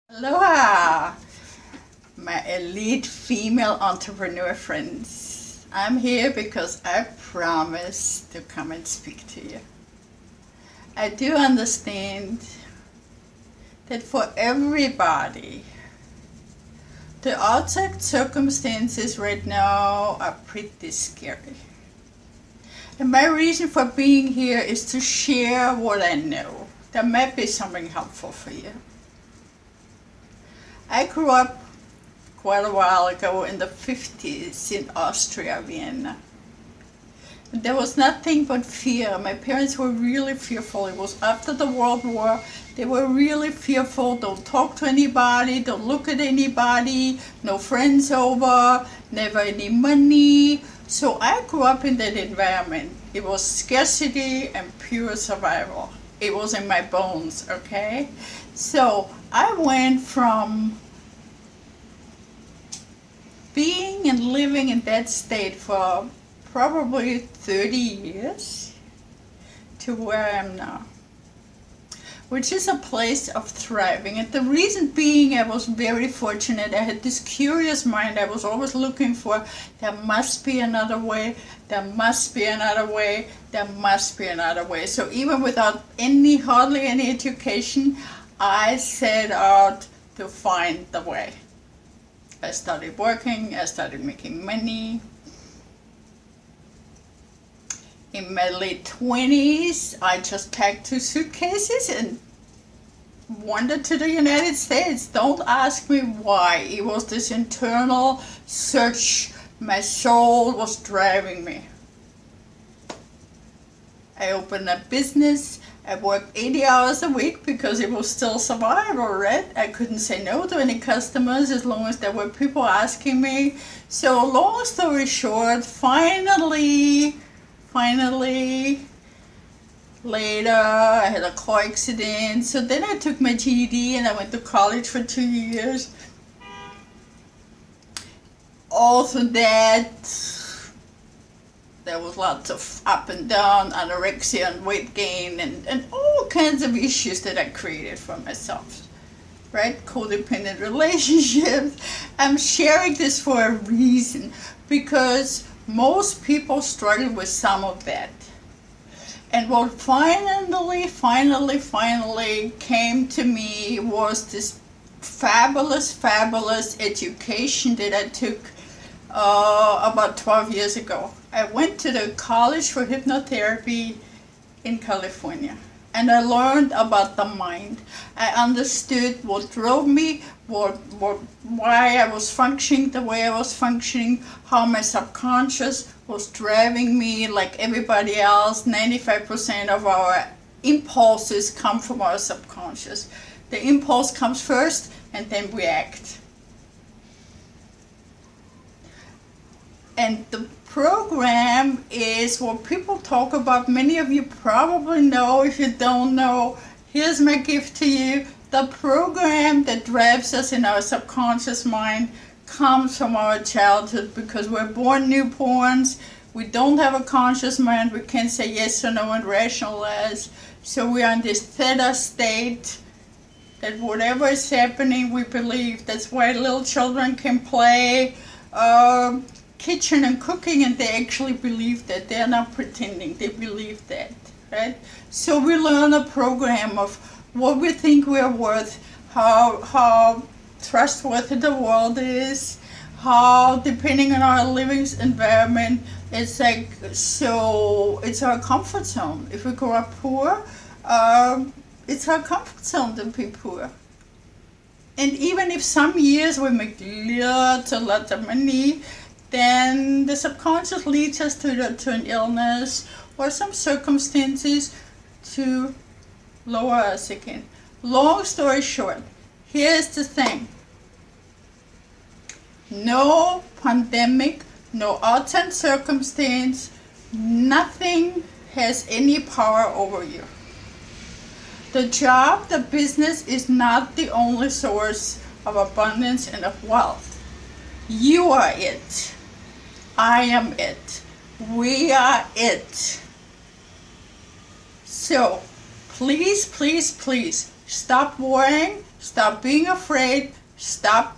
Aloha, my elite female entrepreneur friends. I'm here because I promised to come and speak to you. I do understand that for everybody, the outside circumstances right now are pretty scary. And my reason for being here is to share what I know. There might be something helpful for you. I grew up quite a while ago in the 50s in Austria, Vienna. And there was nothing but fear. My parents were really fearful. It was after the World War. They were really fearful. Don't talk to anybody, don't look at anybody, no friends over, never any money. So I grew up in that environment. It was scarcity and pure survival. It was in my bones, okay? So I went from being and living in that state for probably 30 years to where I am now, which is a place of thriving. And the reason being, I was very fortunate. I had this curious mind. I was always looking for, there must be another way, there must be another way, there must be another way. So even without hardly any education, I set out to find the way. I started working, I started making money. In my late 20s, I just packed 2 suitcases and wandered to the United States. Don't ask me why. It was this internal search. My soul was driving me. I opened a business. I worked 80 hours a week because it was still survival, right? I couldn't say no to any customers as long as there were people asking me. So long story short, finally, later, I had a car accident. So then I took my GED and I went to college for 2 years. Also that, there was lots of up and down, anorexia and weight gain and all kinds of issues that I created for myself, right? Codependent relationships. I'm sharing this for a reason because most people struggle with some of that. And what finally came to me was this fabulous education that I took about 12 years ago. I went to the College for Hypnotherapy in California and I learned about the mind. I understood what drove me, why I was functioning the way I was functioning, how my subconscious was driving me like everybody else. 95% of our impulses come from our subconscious. The impulse comes first and then we act. And the program is what people talk about. Many of you probably know. If you don't know, here's my gift to you. The program that drives us in our subconscious mind comes from our childhood because we're born newborns. We don't have a conscious mind. We can't say yes or no and rationalize. So we are in this theta state that whatever is happening, we believe. That's why little children can play kitchen and cooking and they actually believe that. They're not pretending, they believe that, right? So we learn a program of what we think we're worth, how trustworthy the world is, how depending on our living environment, it's like, so it's our comfort zone. If we grow up poor, it's our comfort zone to be poor. And even if some years we make lots of money, then the subconscious leads us to an illness or some circumstances to lower us again. Long story short, here's the thing. No pandemic, no outside circumstance, nothing has any power over you. The job, the business is not the only source of abundance and of wealth. You are it. I am it. We are it. So please, stop worrying, Stop being afraid. Stop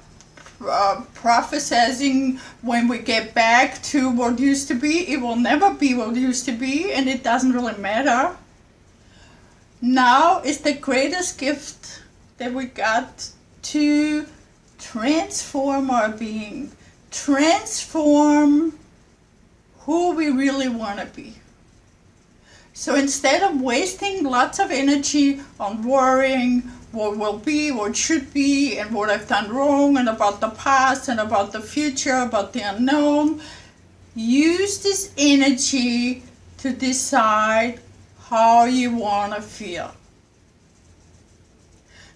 prophesizing when we get back to what used to be. It will never be what used to be, and it doesn't really matter. Now is the greatest gift that we got to transform our being, transform who we really want to be. So instead of wasting lots of energy on worrying what will be, what should be, and what I've done wrong, and about the past, and about the future, about the unknown, use this energy to decide how you want to feel.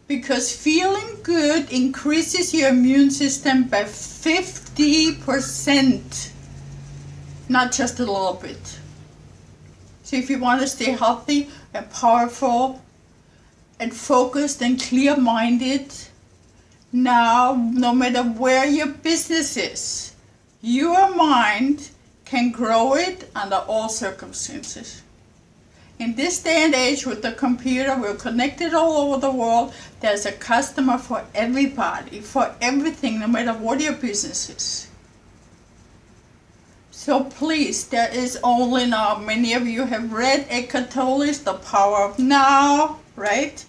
Because feeling good increases your immune system by 50%, not just a little bit. So if you want to stay healthy and powerful and focused and clear-minded, now, no matter where your business is, your mind can grow it under all circumstances. In this day and age with the computer, we're connected all over the world. There's a customer for everybody, for everything, no matter what your business is. So please, there is only now. Many of you have read Eckhart Tolle's The Power of Now, right?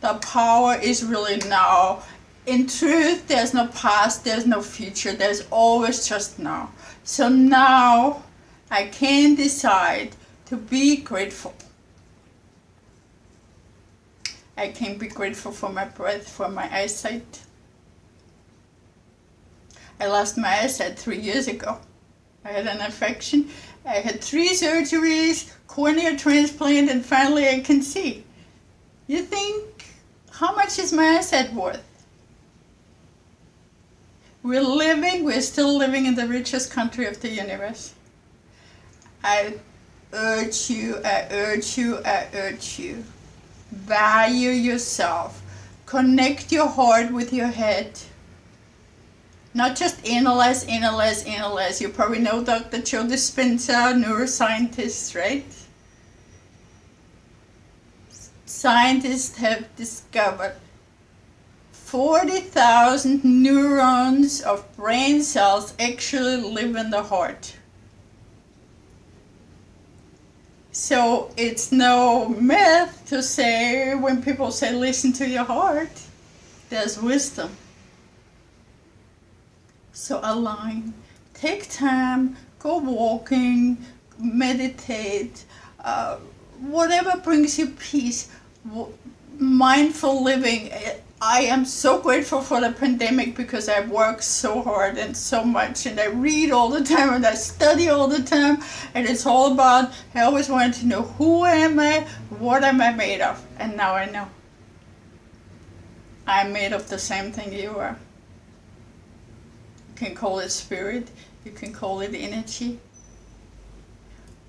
The power is really now. In truth, there's no past, there's no future, there's always just now. So now I can decide to be grateful. I can be grateful for my breath, for my eyesight. I lost my eyesight 3 years ago. I had an infection. I had 3 surgeries, cornea transplant, and finally I can see. You think, how much is my eyesight worth? We're still living in the richest country of the universe. I urge you, value yourself. Connect your heart with your head. Not just analyze. You probably know Dr. Joe Dispenza, neuroscientist, right? Scientists have discovered 40,000 neurons of brain cells actually live in the heart. So it's no myth to say, when people say listen to your heart, there's wisdom. So align, take time, go walking, meditate, whatever brings you peace, mindful living. I am so grateful for the pandemic because I work so hard and so much, and I read all the time and I study all the time, and it's all about, I always wanted to know, who am I, what am I made of, and now I know. I'm made of the same thing you are. You can call it spirit, you can call it energy,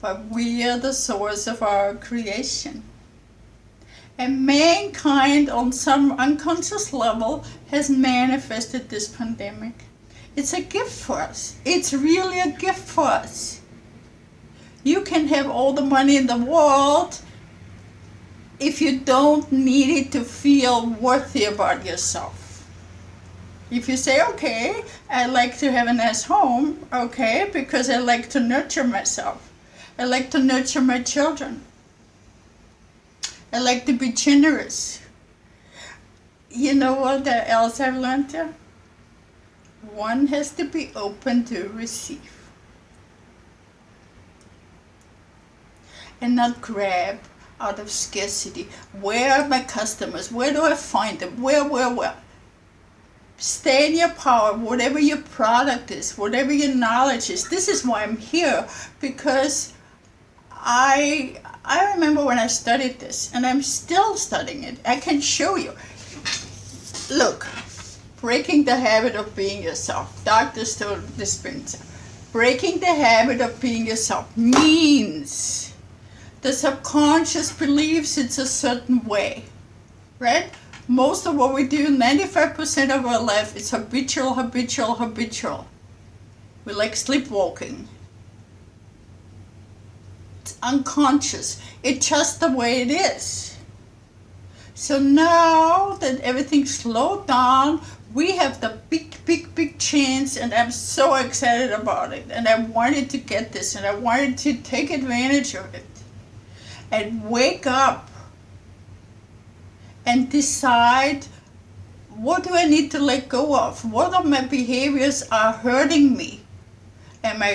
but we are the source of our creation. And mankind, on some unconscious level, has manifested this pandemic. It's a gift for us. It's really a gift for us. You can have all the money in the world if you don't need it to feel worthy about yourself. If you say, okay, I like to have a nice home, okay, because I like to nurture myself. I like to nurture my children. I like to be generous. You know what else I've learned here? One has to be open to receive. And not grab out of scarcity. Where are my customers? Where do I find them? Where? Stay in your power, whatever your product is, whatever your knowledge is. This is why I'm here, because I remember when I studied this, and I'm still studying it. I can show you. Look, breaking the habit of being yourself. Dr. Joe Dispenza. Breaking the habit of being yourself means the subconscious believes it's a certain way, right? Most of what we do, 95% of our life, is habitual. We like sleepwalking. It's unconscious. It's just the way it is. So now that everything slowed down, we have the big chance, and I'm so excited about it. And I wanted to get this, and I wanted to take advantage of it and wake up and decide, what do I need to let go of? What of my behaviors are hurting me? Am I